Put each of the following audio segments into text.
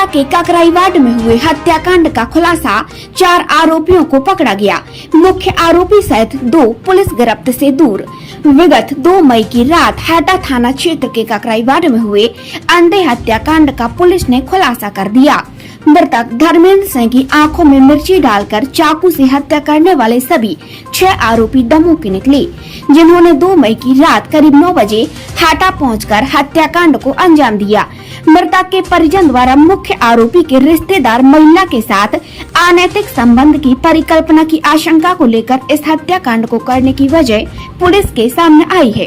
हटा के काकराईवाड में हुए हत्याकांड का खुलासा, 4 आरोपियों को पकड़ा गया। मुख्य आरोपी सहित 2 पुलिस गिरफ्त से दूर। विगत 2 मई की रात हटा थाना क्षेत्र के काकराईवाड में हुए अंधे हत्याकांड का पुलिस ने खुलासा कर दिया। मृतक धर्मेंद्र सिंह की आंखों में मिर्ची डालकर चाकू से हत्या करने वाले सभी 6 आरोपी दमोह के निकले, जिन्होंने 2 मई की रात करीब 9 बजे हाटा पहुंचकर हत्याकांड को अंजाम दिया। मृतक के परिजन द्वारा मुख्य आरोपी के रिश्तेदार महिला के साथ अनैतिक संबंध की परिकल्पना की आशंका को लेकर इस हत्याकांड को करने की वजह पुलिस के सामने आई है।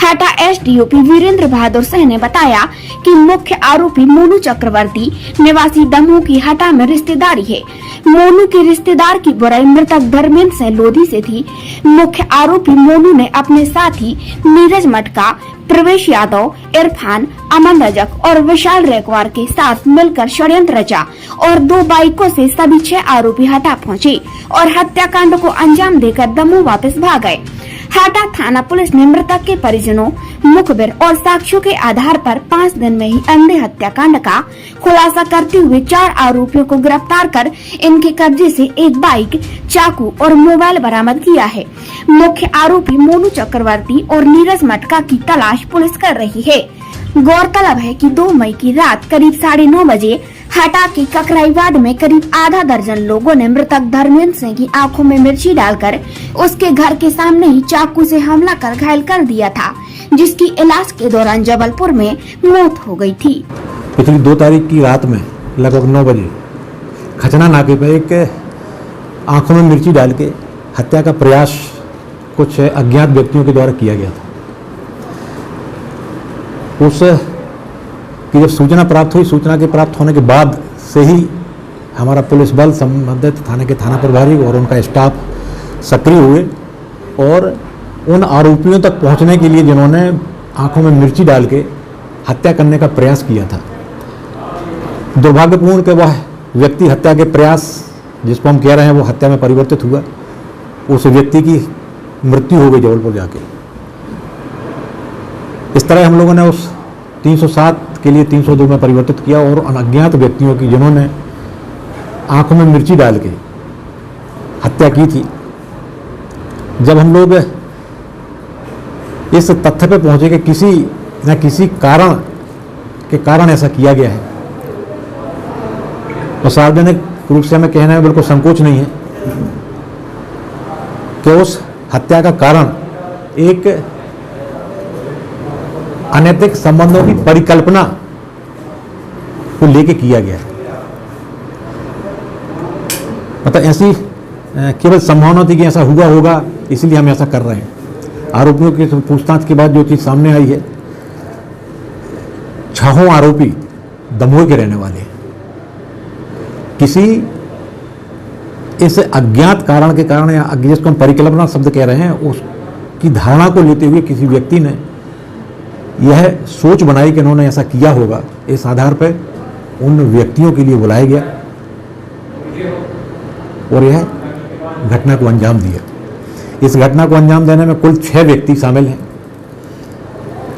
हाटा एसडीओपी वीरेंद्र बहादुर सिंह ने बताया कि मुख्य आरोपी मोनू चक्रवर्ती निवासी दमोह की हाटा में रिश्तेदारी है। मोनू के रिश्तेदार की बुराई मृतक धर्मेंद्र सिंह लोधी से थी। मुख्य आरोपी मोनू ने अपने साथी नीरज मटका, प्रवेश यादव, इरफान, अमन रजक और विशाल रेकवार के साथ मिलकर षड्यंत्र रचा और 2 बाइकों से सभी 6 आरोपी हाटा पहुंचे और हत्याकांड को अंजाम देकर दमोह वापस भाग गए। हाटा थाना पुलिस ने मृतक के परिजनों, मुखबिर और साक्ष्यों के आधार पर 5 दिन में ही अंधे हत्याकांड का खुलासा करते हुए 4 आरोपियों को गिरफ्तार कर इनके कब्जे से 1 बाइक, चाकू और मोबाइल बरामद किया है। मुख्य आरोपी मोनू चक्रवर्ती और नीरज मटका की तलाश पुलिस कर रही है। गौरतलब है कि 2 मई की रात करीब 9:30 बजे हाटा के काकराईवाड में करीब आधा दर्जन लोगों ने मृतक धर्मेंद्र सिंह की आंखों में मिर्ची डालकर उसके घर के सामने ही चाकू से हमला कर घायल कर दिया था, जिसकी इलाज के दौरान जबलपुर में मौत हो गई थी। पिछली 2 तारीख की रात में लगभग 9 बजे खचना नाके पर एक आंखों में मिर्ची डाल के हत्या का प्रयास कुछ अज्ञात व्यक्तियों के द्वारा किया गया था। उस की जब सूचना प्राप्त हुई, सूचना के प्राप्त होने के बाद से ही हमारा पुलिस बल, संबंधित थाने के थाना प्रभारी और उनका स्टाफ सक्रिय हुए और उन आरोपियों तक पहुंचने के लिए जिन्होंने आंखों में मिर्ची डाल के हत्या करने का प्रयास किया था। दुर्भाग्यपूर्ण कि वह व्यक्ति हत्या के प्रयास, जिसको हम कह रहे हैं, वो हत्या में परिवर्तित हुआ। उस व्यक्ति की मृत्यु हो गई जबलपुर जाके। इस तरह हम लोगों ने उस 307 के लिए 302 में परिवर्तित किया और अज्ञात व्यक्तियों की जिन्होंने आंखों में मिर्ची डाल के हत्या की थी। जब हम लोग इस तथ्य पे पहुंचे कि किसी न किसी कारण ऐसा किया गया है, तो सार्वजनिक रूप से हमें कहने में बिल्कुल संकोच नहीं है कि उस हत्या का कारण एक अनैतिक संबंधों की परिकल्पना को लेके किया गया है। मतलब ऐसी केवल संभावना थी कि ऐसा हुआ होगा, इसलिए हम ऐसा कर रहे हैं। आरोपियों की पूछताछ के बाद जो चीज सामने आई है, 6 आरोपी दमोह के रहने वाले हैं। किसी इस अज्ञात कारण के कारण, या जिसको हम परिकल्पना शब्द कह रहे हैं, उसकी धारणा को लेते हुए किसी व्यक्ति ने यह सोच बनाई कि उन्होंने ऐसा किया होगा। इस आधार पर उन व्यक्तियों के लिए बुलाया गया और यह घटना को अंजाम दिया। इस घटना को अंजाम देने में कुल 6 व्यक्ति शामिल हैं।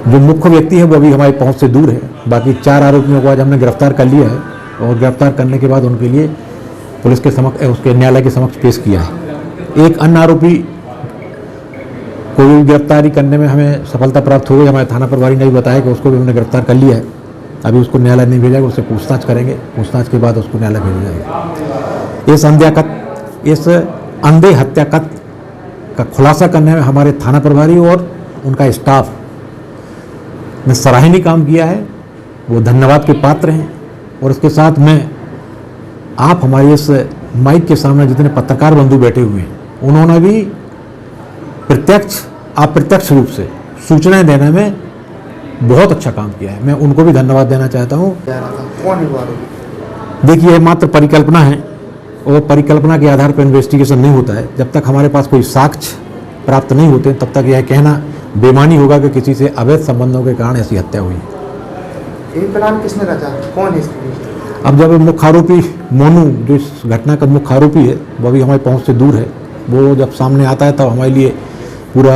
जो मुख्य व्यक्ति है वो अभी हमारी पहुंच से दूर है। बाकी 4 आरोपियों को आज हमने गिरफ्तार कर लिया है और गिरफ्तार करने के बाद उनके लिए पुलिस के समक्ष, उसके न्यायालय के समक्ष पेश किया है। एक अन्य आरोपी को भी गिरफ्तारी करने में हमें सफलता प्राप्त हो गई। हमारे थाना प्रभारी ने भी बताया कि उसको भी हमने गिरफ्तार कर लिया है। अभी उसको न्यायालय नहीं भेजा, उससे पूछताछ करेंगे, पूछताछ के बाद उसको न्यायालय भेजा जाएगा। इस अंधे हत्याकत का खुलासा करने में हमारे थाना प्रभारी और उनका स्टाफ ने सराहनीय काम किया है, वो धन्यवाद के पात्र हैं। और इसके साथ में आप हमारे इस माइक के सामने जितने पत्रकार बंधु बैठे हुए हैं, उन्होंने भी प्रत्यक्ष अप्रत्यक्ष रूप से सूचनाएं देने में बहुत अच्छा काम किया है। मैं उनको भी धन्यवाद देना चाहता हूँ। देखिए, ये मात्र परिकल्पना है और परिकल्पना के आधार पर इन्वेस्टिगेशन नहीं होता है। जब तक हमारे पास कोई साक्ष्य प्राप्त नहीं होते, तब तक यह कहना बेईमानी होगा कि किसी से अवैध संबंधों के कारण ऐसी हत्या हुई। ये प्लान किसने रचा, कौन है इसके? अब जब मुख्य आरोपी मोनू, जो इस घटना का मुख्य आरोपी है, वो भी हमारी पहुंच से दूर है, वो जब सामने आता है तब हमारे लिए पूरा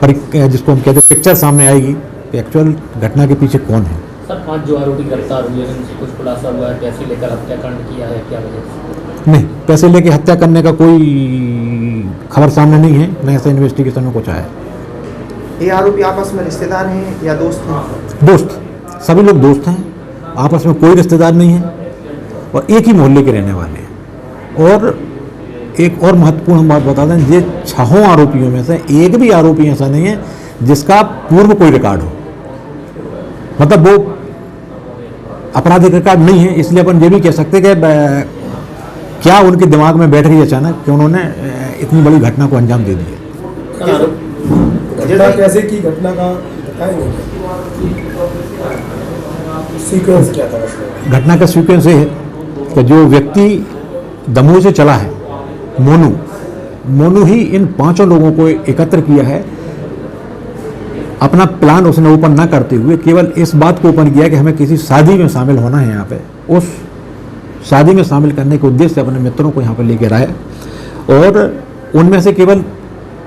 जिसको हम कहते हैं पिक्चर सामने आएगी कि एक्चुअल घटना के पीछे कौन है। सर 5 जो आरोपी गिरफ्तार हुए हैं उनसे कुछ खुलासा हुआ है, पैसे लेकर हत्याकांड किया है, क्या वजह से? नहीं, पैसे लेके हत्या करने का कोई खबर सामने नहीं है, न ऐसे इन्वेस्टिगेशन में कुछ आया है। ये आरोपी आपस में रिश्तेदार हैं या दोस्त हैं? दोस्त, सभी लोग दोस्त हैं, आपस में कोई रिश्तेदार नहीं है और एक ही मोहल्ले के रहने वाले हैं। और एक और महत्वपूर्ण हम बात बता दें, ये 6 आरोपियों में से एक भी आरोपी ऐसा नहीं है जिसका पूर्व कोई रिकॉर्ड हो, मतलब वो आपराधिक रिकॉर्ड नहीं है। इसलिए अपन ये भी कह सकते कि क्या उनके दिमाग में बैठ गई अचानक कि उन्होंने इतनी बड़ी घटना को अंजाम दे दिया। घटना कैसे की, घटना का बताएंगे, सीक्वेंस क्या था? घटना का सीक्वेंस ये है कि जो व्यक्ति दमोह से चला है, मोनू ही इन 5 लोगों को एकत्र किया है। अपना प्लान उसने ओपन ना करते हुए केवल इस बात को ओपन किया कि हमें किसी शादी में शामिल होना है यहाँ पे। उस शादी में शामिल करने के उद्देश्य से अपने मित्रों को यहाँ पर लेकर आए और उनमें से केवल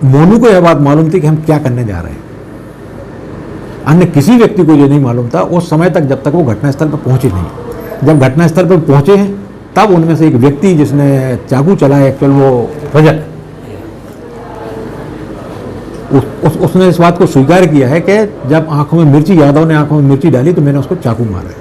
मोनू को यह बात मालूम थी कि हम क्या करने जा रहे हैं। अन्य किसी व्यक्ति को ये नहीं मालूम था उस समय तक, जब तक वो घटनास्थल पर पहुंचे नहीं। जब घटनास्थल पर पहुंचे हैं तब उनमें से एक व्यक्ति जिसने चाकू चलाया, एक्चुअल वो रजत, उसने इस बात को स्वीकार किया है कि जब आंखों में मिर्ची, यादव ने आंखों में मिर्ची डाली तो मैंने उसको चाकू मारा है।